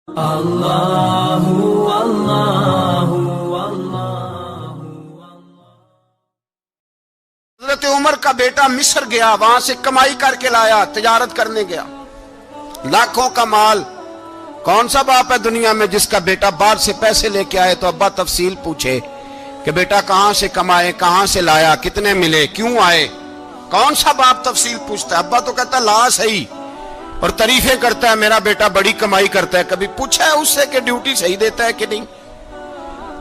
اللہ اللہ اللہ۔ حضرت عمر کا بیٹا مصر گیا، وہاں سے کمائی کر کے لایا، تجارت کرنے گیا، لاکھوں کا مال۔ کون سا باپ ہے دنیا میں جس کا بیٹا باہر سے پیسے لے کے آئے تو ابا تفصیل پوچھے کہ بیٹا کہاں سے کمائے، کہاں سے لایا، کتنے ملے، کیوں آئے؟ کون سا باپ تفصیل پوچھتا ہے؟ ابا تو کہتا لا صحیح اور تعریفیں کرتا ہے، میرا بیٹا بڑی کمائی کرتا ہے۔ کبھی پوچھا ہے اس سے کہ ڈیوٹی صحیح دیتا ہے کہ نہیں؟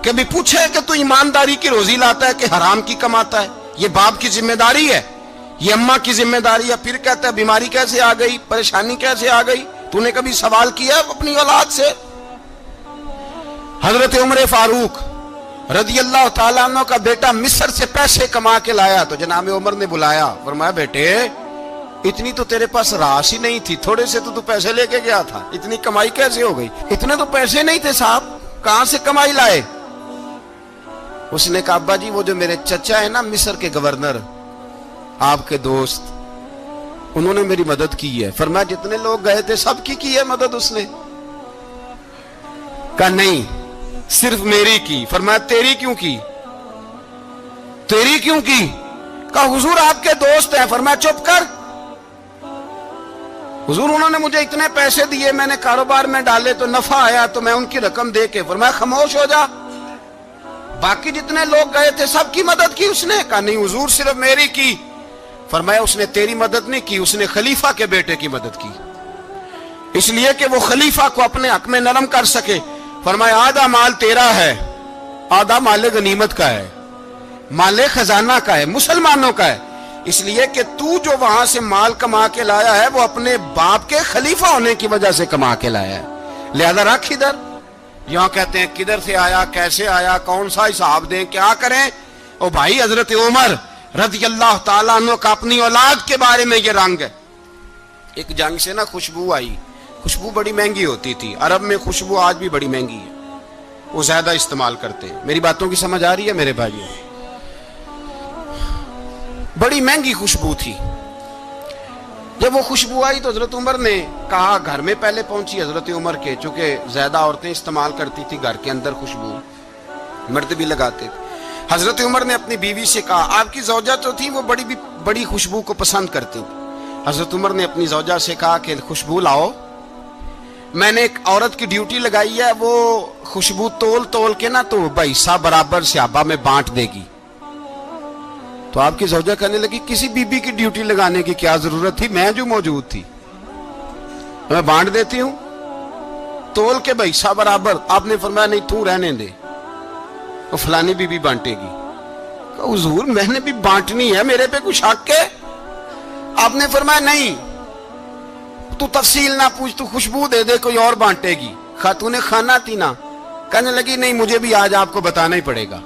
کبھی پوچھا ہے کہ تو ایمانداری کی روزی لاتا ہے کہ حرام کی کماتا ہے؟ یہ باپ کی ذمہ داری ہے، یہ اماں کی ذمہ داری ہے۔ پھر کہتا ہے بیماری کیسے آ گئی، پریشانی کیسے آ گئی؟ تو نے کبھی سوال کیا اپنی اولاد سے؟ حضرت عمر فاروق رضی اللہ تعالیٰ عنہ کا بیٹا مصر سے پیسے کما کے لایا تو جناب عمر نے بلایا، فرمایا بیٹے اتنی تو تیرے پاس راس ہی نہیں تھی، تھوڑے سے تو پیسے لے کے گیا تھا، اتنی کمائی کیسے ہو گئی؟ اتنے تو پیسے نہیں تھے صاحب، کہاں سے کمائی لائے؟ اس نے کہا ابا جی وہ جو میرے چچا ہے نا مصر کے گورنر، آپ کے دوست، انہوں نے میری مدد کی ہے۔ فرمایا جتنے لوگ گئے تھے سب کی ہے مدد اس نے؟ کہا نہیں صرف میری کی۔ فرمایا تیری کیوں کی؟ تیری کیوں کی؟ کہا حضور آپ کے دوست ہیں۔ فرمایا چپ کر، حضور انہوں نے مجھے اتنے پیسے دیے، میں نے کاروبار میں ڈالے تو نفع آیا تو میں ان کی رقم دے کے۔ فرمایا خاموش ہو جا، باقی جتنے لوگ گئے تھے سب کی مدد کی اس نے؟ کہا نہیں حضور صرف میری کی۔ فرمایا اس نے تیری مدد نہیں کی، اس نے خلیفہ کے بیٹے کی مدد کی، اس لیے کہ وہ خلیفہ کو اپنے حق میں نرم کر سکے۔ فرمایا آدھا مال تیرا ہے، آدھا مال غنیمت کا ہے، مال خزانہ کا ہے، مسلمانوں کا ہے، اس لیے کہ تو جو وہاں سے مال کما کے لایا ہے وہ اپنے باپ کے خلیفہ ہونے کی وجہ سے کما کے لایا ہے، لہذا رکھ ادھر۔ یہاں کہتے ہیں کدھر سے آیا، کیسے آیا، کون سا حساب دیں، کیا کریں؟ او بھائی حضرت عمر رضی اللہ تعالیٰ عنہ کا اپنی اولاد کے بارے میں یہ رنگ ہے۔ ایک جنگ سے نا خوشبو آئی، خوشبو بڑی مہنگی ہوتی تھی، عرب میں خوشبو آج بھی بڑی مہنگی ہے، وہ زیادہ استعمال کرتے ہیں۔ میری باتوں کی سمجھ آ رہی ہے میرے بھائیوں؟ بڑی مہنگی خوشبو تھی۔ جب وہ خوشبو آئی تو حضرت عمر نے کہا، گھر میں پہلے پہنچی حضرت عمر کے، چونکہ زیادہ عورتیں استعمال کرتی تھی گھر کے اندر خوشبو، مرد بھی لگاتے تھے۔ حضرت عمر نے اپنی بیوی سے کہا، آپ کی زوجہ تو تھی وہ بڑی خوشبو کو پسند کرتی تھی۔ حضرت عمر نے اپنی زوجہ سے کہا کہ خوشبو لاؤ، میں نے ایک عورت کی ڈیوٹی لگائی ہے، وہ خوشبو تول کے نا تو حصہ برابر صحابہ میں بانٹ دے گی۔ تو آپ کی زوجہ کہنے لگی کسی بی بی کی ڈیوٹی لگانے کی کیا ضرورت تھی، میں جو موجود تھی میں بانٹ دیتی ہوں تول کے حصہ برابر۔ آپ نے فرمایا نہیں تو رہنے دے، وہ فلانی بی بی بانٹے گی۔ کہا حضور میں نے بھی بانٹنی ہے، میرے پہ کچھ حق ہے؟ آپ نے فرمایا نہیں تو تفصیل نہ پوچھ، تو خوشبو دے دے، کوئی اور بانٹے گی۔ خاتون خانہ تھی نا، کہنے لگی نہیں مجھے بھی آج آپ کو بتانا ہی پڑے گا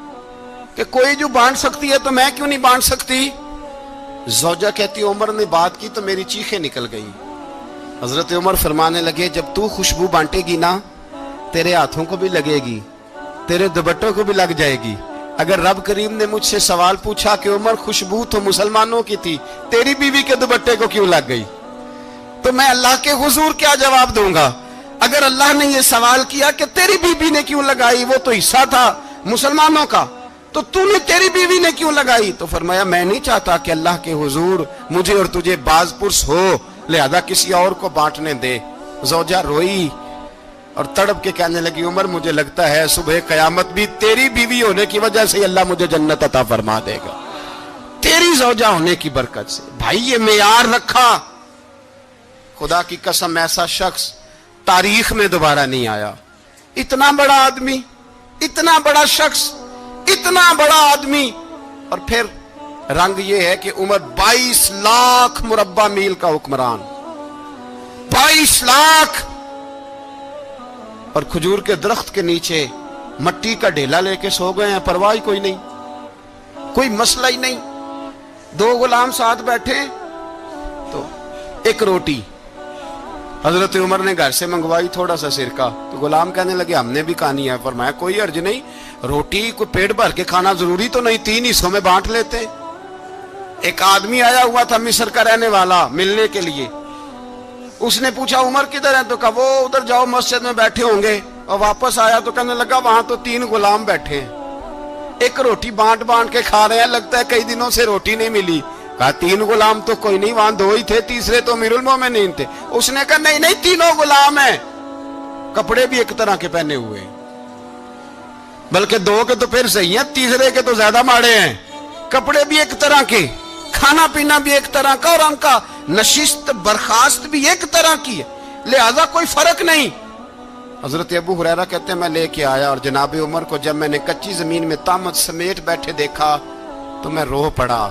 کہ کوئی جو بانٹ سکتی ہے تو میں کیوں نہیں بانٹ سکتی؟ زوجہ کہتی عمر نے بات کی تو میری چیخیں نکل گئی۔ حضرت عمر فرمانے لگے جب تو خوشبو بانٹے گی نا تیرے ہاتھوں کو بھی لگے گی، تیرے دوپٹوں کو بھی لگ جائے گی۔ اگر رب کریم نے مجھ سے سوال پوچھا کہ عمر خوشبو تو مسلمانوں کی تھی، تیری بیوی کے دوپٹے کو کیوں لگ گئی، تو میں اللہ کے حضور کیا جواب دوں گا؟ اگر اللہ نے یہ سوال کیا کہ تیری بیوی نے کیوں لگائی، وہ تو حصہ تھا مسلمانوں کا، تو نے تیری بیوی نے کیوں لگائی؟ تو فرمایا میں نہیں چاہتا کہ اللہ کے حضور مجھے اور تجھے باز پرس ہو، لہذا کسی اور کو بانٹنے دے۔ زوجہ روئی اور تڑپ کے کہنے لگی عمر مجھے لگتا ہے صبح قیامت بھی تیری بیوی ہونے کی وجہ سے اللہ مجھے جنت عطا فرما دے گا، تیری زوجہ ہونے کی برکت سے۔ بھائی یہ معیار رکھا، خدا کی قسم ایسا شخص تاریخ میں دوبارہ نہیں آیا۔ اتنا بڑا آدمی، اتنا بڑا شخص، اتنا بڑا آدمی، اور پھر رنگ یہ ہے کہ عمر 22 لاکھ مربع میل کا حکمران، 22 لاکھ، اور کھجور کے درخت کے نیچے مٹی کا ڈھیلا لے کے سو گئے ہیں، پرواہ کوئی نہیں، کوئی مسئلہ ہی نہیں۔ دو غلام ساتھ بیٹھے تو ایک روٹی حضرت عمر نے گھر سے منگوائی، تھوڑا سا سرکہ، تو غلام کہنے لگے ہم نے بھی کھانی ہے۔ فرمایا کوئی حرج نہیں، روٹی کو پیٹ بھر کے کھانا ضروری تو نہیں، 3 حصوں میں بانٹ لیتے۔ ایک آدمی آیا ہوا تھا مصر کا رہنے والا ملنے کے لیے، اس نے پوچھا عمر کدھر ہے؟ تو کہا وہ ادھر جاؤ مسجد میں بیٹھے ہوں گے. اور واپس آیا تو کہنے لگا وہاں تو 3 غلام بیٹھے ہیں, ایک روٹی بانٹ بانٹ کے کھا رہے ہیں, لگتا ہے کئی دنوں سے روٹی نہیں ملی. کہا 3 غلام تو کوئی نہیں, وہاں 2 ہی تھے, تیسرے تو امیر المومنین تھے. اس نے کہا نہیں 3 غلام ہیں, کپڑے بھی ایک طرح کے پہنے ہوئے, بلکہ 2 کے تو پھر صحیح ہیں, تیسرے کے تو زیادہ ماڑے ہیں. کپڑے بھی ایک طرح کے, کھانا پینا بھی ایک طرح کا, اور ان کا نشست برخاست بھی ایک طرح کی ہے, لہذا کوئی فرق نہیں. حضرت ابو ہریرہ کہتے ہیں میں لے کے آیا, اور جناب عمر کو جب میں نے کچی زمین میں تامت سمیٹ بیٹھے دیکھا تو میں رو پڑا.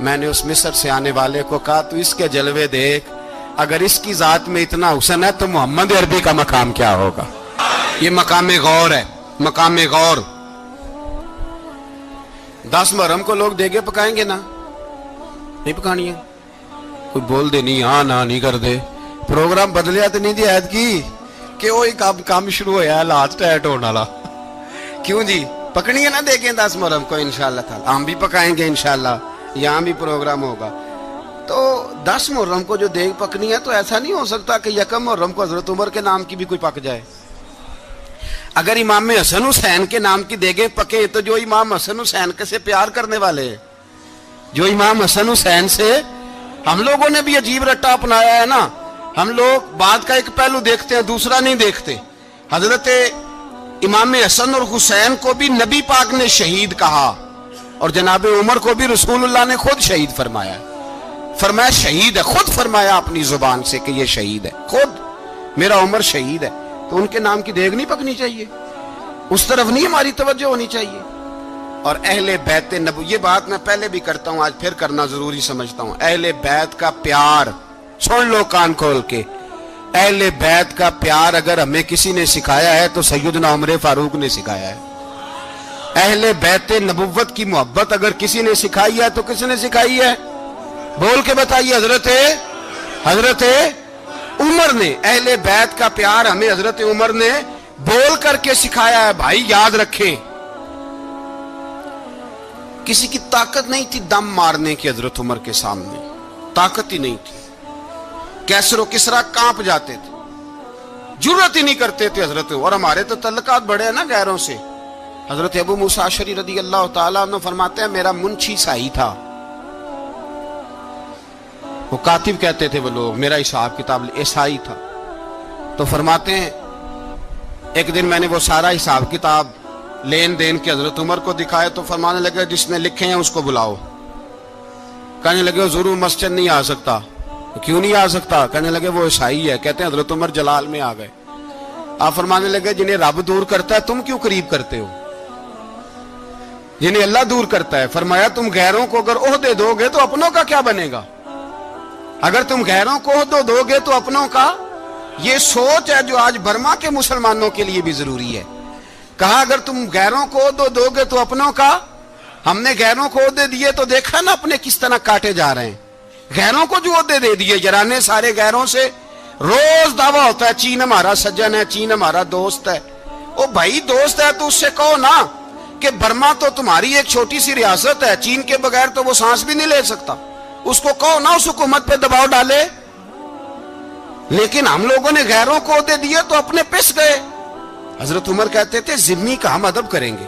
میں نے اس مصر سے آنے والے کو کہا تو اس کے جلوے دیکھ, اگر اس کی ذات میں اتنا حسن ہے تو محمد عربی کا مقام کیا ہوگا. یہ مقام غور ہے, مقام غور. 10 محرم کو لوگ دیگے پکائیں گے نا, نہیں پکانی ہے, کوئی بول دے نہیں, ہاں نہ نہیں کر دے. پروگرام بدلیا تو نہیں دی عید کی کہ وہی کام شروع ہوا ہے لاسٹ ایٹ ہونے والا. کیوں جی, پکنی ہے نا دیکھیں 10 محرم کو انشاءاللہ تعالی, ہم بھی پکائیں گے انشاءاللہ, یہاں بھی پروگرام ہوگا. تو 10 محرم کو جو دیگ پکنی ہے تو ایسا نہیں ہو سکتا کہ 1 محرم کو حضرت عمر کے نام کی بھی کوئی پک جائے. اگر امام حسن حسین کے نام کی دیگیں پکے تو جو امام حسن حسین کے سے پیار کرنے والے ہیں, جو امام حسن حسین سے, ہم لوگوں نے بھی عجیب رٹا اپنایا ہے نا, ہم لوگ بات کا ایک پہلو دیکھتے ہیں دوسرا نہیں دیکھتے. حضرت امام حسن اور حسین کو بھی نبی پاک نے شہید کہا, اور جناب عمر کو بھی رسول اللہ نے خود شہید فرمایا. فرمایا شہید ہے, خود فرمایا اپنی زبان سے کہ یہ شہید ہے, خود میرا عمر شہید ہے. تو ان کے نام کی دیگ نہیں پکنی چاہیے, اس طرف نہیں ہماری توجہ ہونی چاہیے. اور اہل بیت نبو, یہ بات میں پہلے بھی کرتا ہوں, آج پھر کرنا ضروری سمجھتا ہوں. اہل بیت کا پیار, سن لو کان کھول کے, اہل بیت کا پیار اگر ہمیں کسی نے سکھایا ہے تو سیدنا عمر فاروق نے سکھایا ہے. اہل بیت نبوت کی محبت اگر کسی نے سکھائی ہے تو کس نے سکھائی ہے؟ بول کے بتائیے. حضرت عمر نے. اہل بیت کا پیار ہمیں حضرت عمر نے بول کر کے سکھایا ہے. بھائی یاد رکھیں, کسی کی طاقت نہیں تھی دم مارنے کی حضرت عمر کے سامنے, طاقت ہی نہیں تھی. کیسر و کسرا کانپ جاتے تھے, جرت ہی نہیں کرتے تھے حضرت. اور ہمارے تو تعلقات بڑے ہیں نا غیروں سے. حضرت ابو موسیٰ اشعری رضی اللہ تعالیٰ عنہ فرماتے ہیں میرا منشی سائی تھا, وہ کاتب کہتے تھے وہ لوگ, میرا حساب کتاب عیسائی تھا. تو فرماتے ہیں ایک دن میں نے وہ سارا حساب کتاب لین دین کے حضرت عمر کو دکھائے تو فرمانے لگے جس نے لکھے ہیں اس کو بلاؤ. کہنے لگے وہ ضرور مسجد نہیں آ سکتا. کیوں نہیں آ سکتا؟ کہنے لگے وہ عیسائی ہے. کہتے ہیں حضرت عمر جلال میں آ گئے. آپ فرمانے لگے جنہیں رب دور کرتا ہے تم کیوں قریب کرتے ہو؟ جنہیں اللہ دور کرتا ہے. فرمایا تم غیروں کو اگر عہدے دو گے تو اپنوں کا کیا بنے گا؟ اگر تم غیروں کو عہدے دو گے تو اپنوں کا. یہ سوچ ہے جو آج برما کے مسلمانوں کے لیے بھی ضروری ہے. کہا اگر تم غیروں کو عہدے دو گے تو اپنوں کا. ہم نے غیروں کو عہدے دیے تو دیکھا نا اپنے کس طرح کاٹے جا رہے ہیں. غیروں کو جو عہدے دے دیے جرانے سارے غیروں سے, روز دعویٰ ہوتا ہے چین ہمارا سجن ہے, چین ہمارا دوست ہے. او بھائی دوست ہے تو اس سے کہو نا کہ برما تو تمہاری ایک چھوٹی سی ریاست ہے, چین کے بغیر تو وہ سانس بھی نہیں لے سکتا. اس کو کہو نا اس حکومت پہ دباؤ ڈالے. لیکن ہم لوگوں نے غیروں کو عہدے دیے تو اپنے پس گئے. حضرت عمر کہتے تھے ذمی کا ہم ادب کریں گے,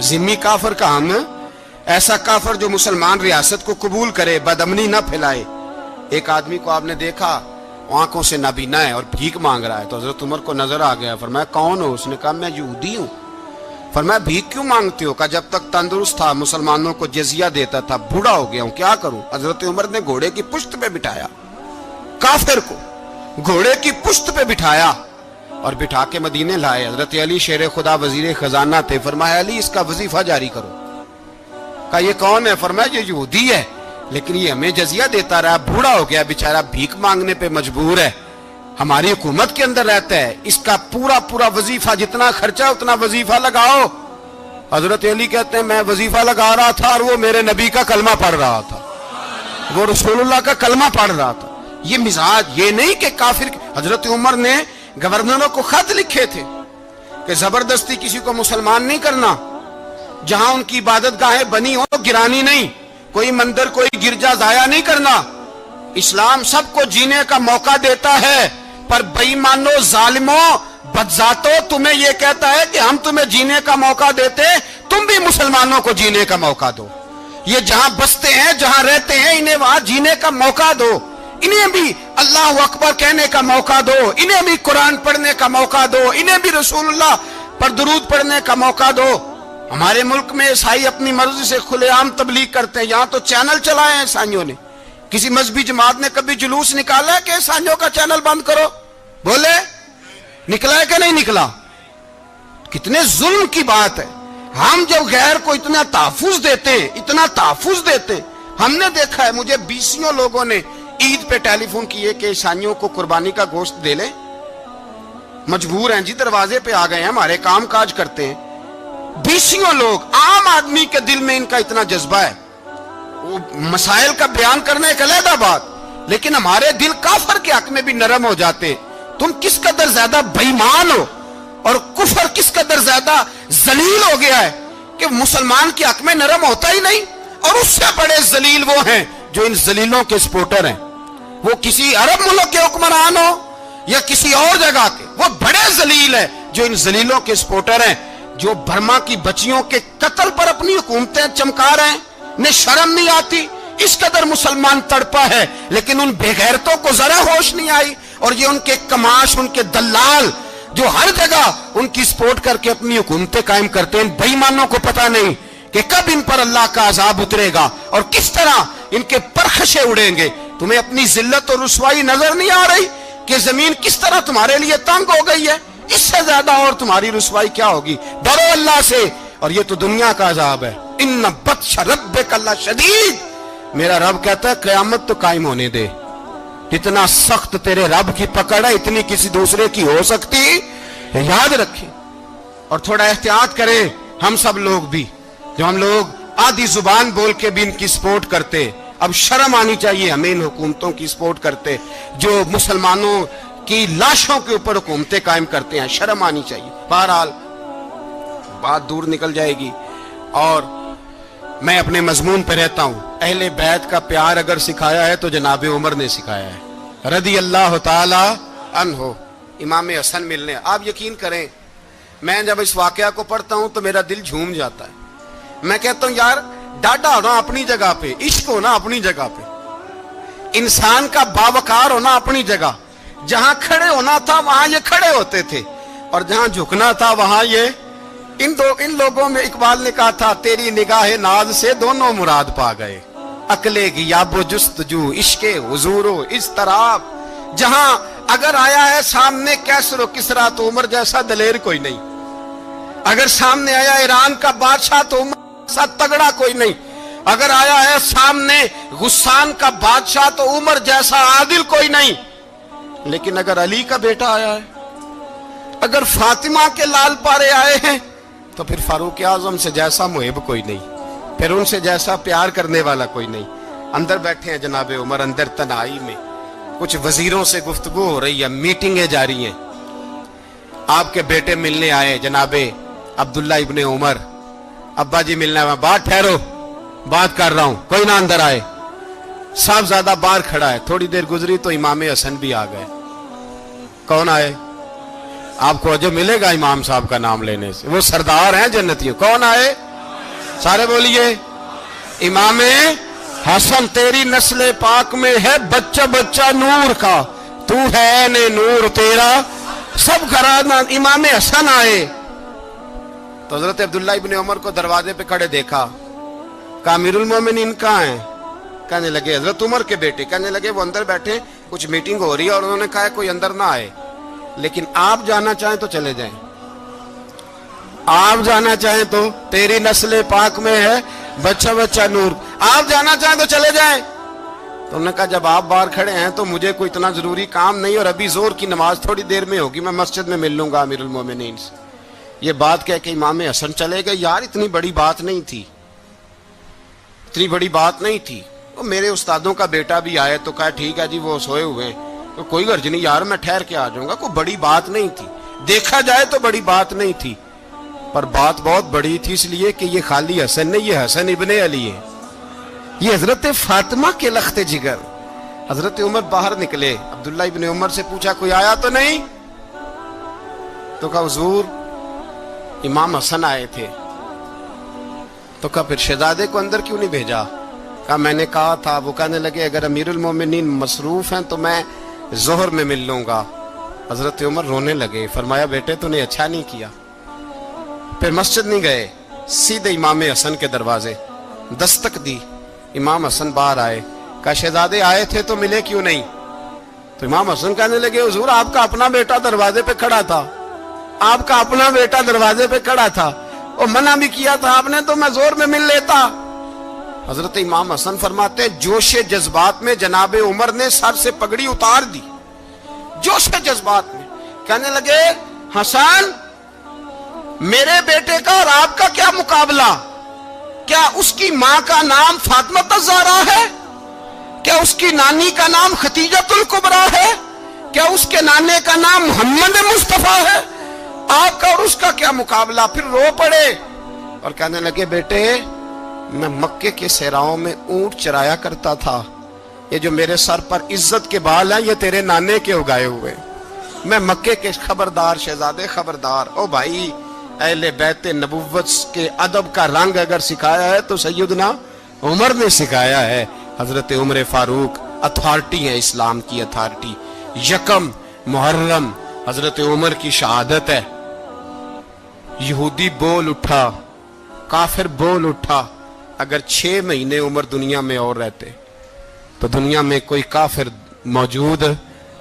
ذمی کافر کا ہم, ایسا کافر جو مسلمان ریاست کو قبول کرے, بدامنی نہ پھیلائے. ایک آدمی کو آپ نے دیکھا آنکھوں سے نابینا ہے اور بھیک مانگ رہا ہے, تو حضرت عمر کو نظر آ گیا. فرمایا کون ہو؟ اس نے کہا میں یہودی ہوں. فرمایا بھیک کیوں مانگتے ہو؟ کہا جب تک تندرست تھا مسلمانوں کو جزیہ دیتا تھا, بوڑھا ہو گیا ہوں کیا کروں. حضرت عمر نے گھوڑے کی پشت پہ بٹھایا, کافر کو گھوڑے کی پشت پہ بٹھایا اور بٹھا کے مدینے لائے. حضرت علی شیر خدا وزیر خزانہ تھے. فرمایا علی اس کا وظیفہ جاری کرو. کہا یہ کون ہے؟ فرمایا یہ یہودی ہے لیکن یہ ہمیں جزیہ دیتا رہا, بوڑھا ہو گیا بیچارہ, بھیک مانگنے پہ مجبور ہے, ہماری حکومت کے اندر رہتا ہے, اس کا پورا وظیفہ جتنا خرچہ اتنا وظیفہ لگاؤ. حضرت علی کہتے ہیں میں وظیفہ لگا رہا تھا اور وہ میرے نبی کا کلمہ پڑھ رہا تھا, وہ رسول اللہ کا کلمہ پڑھ رہا تھا. یہ مزاج, یہ نہیں کہ کافر. حضرت عمر نے گورنروں کو خط لکھے تھے کہ زبردستی کسی کو مسلمان نہیں کرنا, جہاں ان کی عبادت گاہیں بنی ہو گرانی نہیں, کوئی مندر کوئی گرجا ضائع نہیں کرنا. اسلام سب کو جینے کا موقع دیتا ہے، پر بےایمانوں، ظالموں، بدذاتوں، تمہیں یہ کہتا ہے کہ ہم تمہیں جینے کا موقع دیتے، تم بھی مسلمانوں کو جینے کا موقع دو۔ یہ جہاں بستے ہیں، جہاں رہتے ہیں، انہیں وہاں جینے کا موقع دو، انہیں بھی اللہ اکبر کہنے کا موقع دو، انہیں بھی قرآن پڑھنے کا موقع دو، انہیں بھی رسول اللہ پر درود پڑھنے کا موقع دو۔ ہمارے ملک میں عیسائی اپنی مرضی سے کھلے عام تبلیغ کرتے ہیں، یہاں تو چینل چلائے ہیں عیسائیوں نے۔ کسی مذہبی جماعت نے کبھی جلوس نکالا ہے کہ عیسائیوں کا چینل بند کرو؟ بولے نکلا ہے کہ نہیں نکلا؟ کتنے ظلم کی بات ہے۔ ہم جب غیر کو اتنا تحفظ دیتے ہیں، اتنا تحفظ دیتے ہیں، ہم نے دیکھا ہے، مجھے بیسیوں لوگوں نے عید پہ ٹیلی فون کیے کہ عیسائیوں کو قربانی کا گوشت دے لیں، مجبور ہیں جی، دروازے پہ آ گئے ہیں، ہمارے کام کاج کرتے ہیں۔ بیسیوں لوگ، عام آدمی کے دل میں ان کا اتنا جذبہ ہے، وہ مسائل کا بیان کرنے ایک علیحدہ بات، لیکن ہمارے دل کافر کے حق میں بھی نرم ہو جاتے ہیں۔ تم کس قدر زیادہ بے ایمان ہو، اور کفر کس قدر زیادہ ذلیل ہو گیا ہے کہ مسلمان کے حق میں نرم ہوتا ہی نہیں۔ اور اس سے بڑے ذلیل وہ ہیں جو ان ذلیلوں کے سپورٹر ہیں، وہ کسی عرب ملک کے حکمران ہو یا کسی اور جگہ کے، وہ بڑے ذلیل ہیں جو ان ذلیلوں کے سپورٹر ہیں، جو برما کی بچیوں کے قتل پر اپنی حکومتیں چمکا رہے ہیں، انہیں شرم نہیں آتی۔ اس قدر مسلمان تڑپا ہے، لیکن ان بے غیرتوں کو ذرا ہوش نہیں آئی، اور یہ ان کے کماش، ان کے دلال جو ہر جگہ ان کی سپورٹ کر کے اپنی حکومتیں قائم کرتے ہیں، ان بے ایمانوں کو پتہ نہیں کہ کب ان پر اللہ کا عذاب اترے گا اور کس طرح ان کے پرخشے اڑیں گے۔ تمہیں اپنی ذلت اور رسوائی نظر نہیں آ رہی کہ زمین کس طرح تمہارے لیے تنگ ہو گئی ہے؟ اس سے زیادہ اور تمہاری رسوائی کیا ہوگی؟ ڈرو اللہ سے، اور یہ تو دنیا کا عذاب ہے۔ ان بطش ربک لشدید، میرا رب کہتا ہے قیامت تو قائم ہونے دے، اتنا سخت تیرے رب کی پکڑ ہے، اتنی کسی دوسرے کی ہو سکتی؟ یاد رکھیں اور تھوڑا احتیاط کریں ہم سب لوگ بھی، جو ہم لوگ آدھی زبان بول کے بھی ان کی سپورٹ کرتے۔ اب شرم آنی چاہیے ہمیں ان حکومتوں کی سپورٹ کرتے جو مسلمانوں کی لاشوں کے اوپر حکومتیں قائم کرتے ہیں، شرم آنی چاہیے۔ بہرحال بات دور نکل جائے گی، اور میں اپنے مضمون پہ رہتا ہوں۔ اہل بیت کا پیار اگر سکھایا ہے تو جناب عمر نے سکھایا ہے رضی اللہ تعالی عنہ، امام حسن ملنے۔ آپ یقین کریں، میں جب اس واقعہ کو پڑھتا ہوں تو میرا دل جھوم جاتا ہے۔ میں کہتا ہوں یار، ڈاڈا ہونا اپنی جگہ پہ، عشق ہونا اپنی جگہ پہ، انسان کا باوقار ہونا اپنی جگہ، جہاں کھڑے ہونا تھا وہاں یہ کھڑے ہوتے تھے، اور جہاں جھکنا تھا وہاں یہ ان لوگوں میں اقبال نے کہا تھا، تیری نگاہ ناز سے دونوں مراد پا گئے، عقل غیاب و جستجو، عشق حضور و اضطراب۔ جہاں اگر آیا ہے سامنے کیسر و کسرا تو عمر جیسا دلیر کوئی نہیں، اگر سامنے آیا ایران کا بادشاہ تو عمر جیسا تگڑا کوئی نہیں، اگر آیا ہے سامنے غسان کا بادشاہ تو عمر جیسا عادل کوئی نہیں، لیکن اگر علی کا بیٹا آیا ہے، اگر فاطمہ کے لال پارے آئے ہیں، تو پھر فاروق اعظم سے جیسا محب کوئی نہیں، پھر ان سے جیسا پیار کرنے والا کوئی نہیں۔ اندر بیٹھے ہیں جناب عمر، اندر تنہائی میں کچھ وزیروں سے گفتگو ہو رہی ہے، میٹنگیں جاری ہیں۔ آپ کے بیٹے ملنے آئے جناب عبداللہ ابن عمر، ابا جی ملنا ہے، بات ٹھہرو، بات کر رہا ہوں، کوئی نہ اندر آئے۔ صاحب زیادہ باہر کھڑا ہے، تھوڑی دیر گزری تو امام حسن بھی آ گئے۔ کون آئے؟ آپ کو جو ملے گا امام صاحب کا نام لینے سے، وہ سردار ہیں جنتیوں۔ کون آئے؟ سارے بولیے، امام حسن، تیری نسل پاک میں ہے بچہ بچہ نور کا، تو ہے نور تیرا سب گھرانہ۔ امام حسن آئے تو حضرت عبداللہ ابن عمر کو دروازے پہ کھڑے دیکھا، کہا امیر المومنین کہاں ہیں؟ کہنے لگے حضرت عمر کے بیٹے۔ کہنے لگے وہ اندر بیٹھے، کچھ میٹنگ ہو رہی ہے، اور انہوں نے کہا کوئی اندر نہ آئے، لیکن آپ جانا چاہیں تو چلے جائیں، آپ جانا چاہیں تو، تیری نسل پاک میں ہے بچہ بچہ نور، آپ جانا چاہیں تو چلے جائیں۔ تو انہوں نے کہا جب آپ باہر کھڑے ہیں تو مجھے کوئی اتنا ضروری کام نہیں، اور ابھی زور کی نماز تھوڑی دیر میں ہوگی، میں مسجد میں مل لوں گا امیر المومنین سے۔ یہ بات کہہ کے امام حسن چلے گئے۔ یار اتنی بڑی بات نہیں تھی، اتنی بڑی بات نہیں تھی۔ وہ میرے استادوں کا بیٹا بھی آئے تو کہا ٹھیک ہے جی، وہ سوئے ہوئے ہیں تو کوئی غرض نہیں یار، میں ٹھہر کے آ جاؤں گا، کوئی بڑی بات نہیں تھی، دیکھا جائے تو بڑی بات نہیں تھی، پر بات بہت بڑی تھی، اس لیے کہ یہ خالی حسن نہیں، یہ حسن ابن علی ہے، یہ حضرت فاطمہ کے لخت جگر، حضرت عمر باہر نکلے, عبداللہ ابن عمر سے پوچھا کوئی آیا تو نہیں؟ تو کہا حضور امام حسن آئے تھے. تو کہا پھر شہزادے کو اندر کیوں نہیں بھیجا؟ کہا میں نے کہا تھا. وہ کہنے لگے اگر امیر المومنین مصروف ہیں تو میں ظہر میں مل لوں گا. حضرت عمر رونے لگے, فرمایا بیٹے تو نے اچھا نہیں کیا. پھر مسجد نہیں گئے, سیدھے امام حسن کے دروازے دستک دی. امام حسن باہر آئے, کہا شہزادے آئے تھے تو ملے کیوں نہیں؟ تو امام حسن کہنے لگے حضور آپ کا اپنا بیٹا دروازے پہ کھڑا تھا, آپ کا اپنا بیٹا دروازے پہ کھڑا تھا, اور منع بھی کیا تھا آپ نے تو میں زور میں مل لیتا. حضرت امام حسن فرماتے ہیں جوش جذبات میں جناب عمر نے سر سے پگڑی اتار دی, جوش جذبات میں. کہنے لگے حسن میرے بیٹے کا اور آپ کا کیا مقابلہ؟ کیا اس کی ماں کا نام فاطمہ الزہرا ہے؟ کیا اس کی نانی کا نام خدیجۃ الکبریٰ ہے؟ کیا اس کے نانے کا نام محمد مصطفیٰ ہے؟ آپ کا اور اس کا کیا مقابلہ؟ پھر رو پڑے اور کہنے لگے بیٹے میں مکے کے صحراؤں میں اونٹ چرایا کرتا تھا, یہ جو میرے سر پر عزت کے بال ہیں یہ تیرے نانے کے اگائے ہوئے. میں مکے کے خبردار شہزادے خبردار. او بھائی اہل بیت نبوت کے ادب کا رنگ اگر سکھایا ہے تو سیدنا عمر نے سکھایا ہے. حضرت عمر فاروق اتھارٹی ہے, اسلام کی اتھارٹی. یکم محرم حضرت عمر کی شہادت ہے. یہودی بول اٹھا, کافر بول اٹھا. اگر 6 مہینے عمر دنیا میں اور رہتے تو دنیا میں کوئی کافر موجود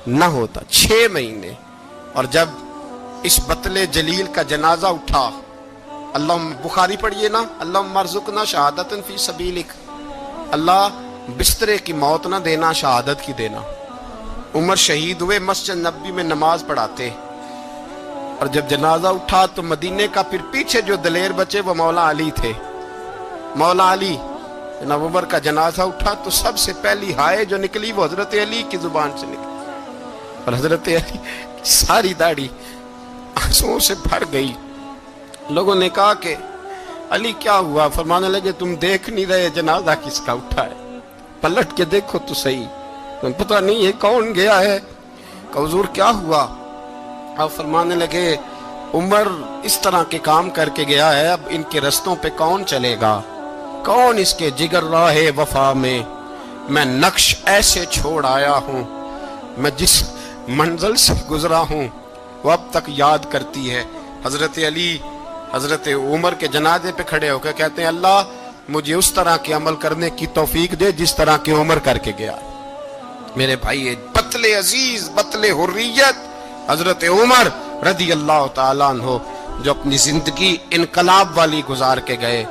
نہ ہوتا. 6 مہینے. اور جب اس بطل جلیل کا جنازہ اٹھا, اللہ بخاری پڑھیے نا, اللہم ارزقنا شہادت فی سبیلک, اللہ بسترے کی موت نہ دینا, شہادت کی دینا. عمر شہید ہوئے, مسجد نبوی میں نماز پڑھاتے, اور جب جنازہ اٹھا تو مدینے کا پھر پیچھے جو دلیر بچے وہ مولا علی تھے. مولا علی, جناب عمر کا جنازہ اٹھا تو سب سے پہلی ہائے جو نکلی وہ حضرت علی کی زبان سے نکلی, اور حضرت علی کی ساری داڑھی آنسوؤں سے بھر گئی. لوگوں نے کہا کہ علی کیا ہوا؟ فرمانے لگے تم دیکھ نہیں رہے جنازہ کس کا اٹھا ہے, پلٹ کے دیکھو تو صحیح, تم پتہ نہیں یہ کون گیا ہے. کہ حضور کیا ہوا؟ آپ فرمانے لگے عمر اس طرح کے کام کر کے گیا ہے, اب ان کے رستوں پہ کون چلے گا؟ کون اس کے جگر راہ وفا میں؟ میں نقش ایسے چھوڑ آیا ہوں, میں جس منزل سے گزرا ہوں وہ اب تک یاد کرتی ہے. حضرت علی حضرت عمر کے جنازے پہ کھڑے ہو کے کہتے ہیں اللہ مجھے اس طرح کے عمل کرنے کی توفیق دے جس طرح کے عمر کر کے گیا. میرے بھائی بطل عزیز, بطل حریت حضرت عمر رضی اللہ تعالیٰ عنہ جو اپنی زندگی انقلاب والی گزار کے گئے.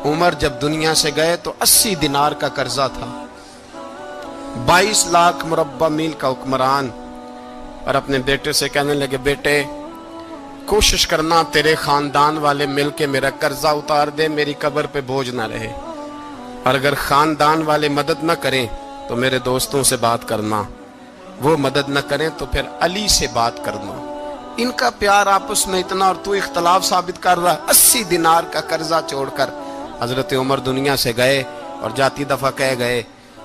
عمر جب دنیا سے گئے تو 80 دینار کا قرضہ تھا, 22 لاکھ مربع میل کا حکمران. اور اپنے بیٹے سے کہنے لگے بیٹے کوشش کرنا تیرے خاندان والے مل کے میرا قرضہ اتار دے, میری قبر پہ بوجھ نہ رہے. اور اگر خاندان والے مدد نہ کریں تو میرے دوستوں سے بات کرنا, وہ مدد نہ کریں تو پھر علی سے بات کرنا. ان کا پیار آپس میں اتنا, اور تو اختلاف ثابت کر رہا. 80 دینار کا قرضہ چھوڑ کر حضرت عمر دنیا سے گئے, اور جاتی دفعہ کہہ گئے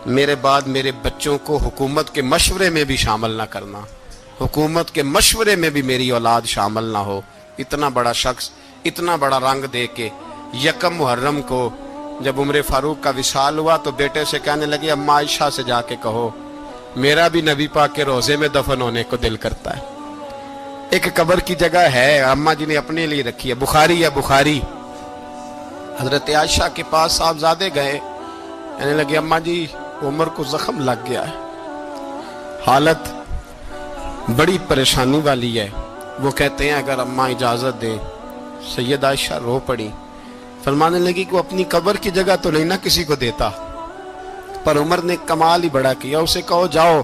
میرے بعد میرے بچوں کو حکومت کے مشورے میں بھی شامل نہ کرنا, حکومت کے مشورے میں بھی میری اولاد شامل نہ ہو. اتنا بڑا شخص اتنا بڑا رنگ دے کے. یکم محرم کو جب عمر فاروق کا وصال ہوا تو بیٹے سے کہنے لگے اماں عائشہ سے جا کے کہو میرا بھی نبی پاک کے روزے میں دفن ہونے کو دل کرتا ہے. ایک قبر کی جگہ ہے اماں جی نے اپنے لیے رکھی ہے, بخاری ہے بخاری. حضرت عائشہ کے پاس صاحبزادے گئے, کہنے لگے اماں جی عمر کو زخم لگ گیا ہے, حالت بڑی پریشانی والی ہے. وہ کہتے ہیں اگر اماں اجازت دیں. سید عائشہ رو پڑی, فرمانے لگی کہ وہ اپنی قبر کی جگہ تو نہیں نہ کسی کو دیتا, پر عمر نے کمال ہی بڑا کیا. اسے کہو جاؤ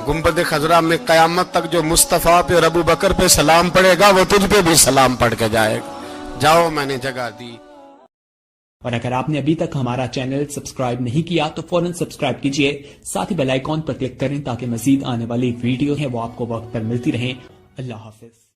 گنبد خضرا میں قیامت تک جو مصطفیٰ پہ اور ابو بکر پہ سلام پڑھے گا وہ تجھ پہ بھی سلام پڑھ کے جائے گا. جاؤ میں نے جگہ دی. اور اگر آپ نے ابھی تک ہمارا چینل سبسکرائب نہیں کیا تو فوراً سبسکرائب کیجئے, ساتھ ہی بیل آئیکن پر کلک کریں تاکہ مزید آنے والی ویڈیو ہیں وہ آپ کو وقت پر ملتی رہیں. اللہ حافظ.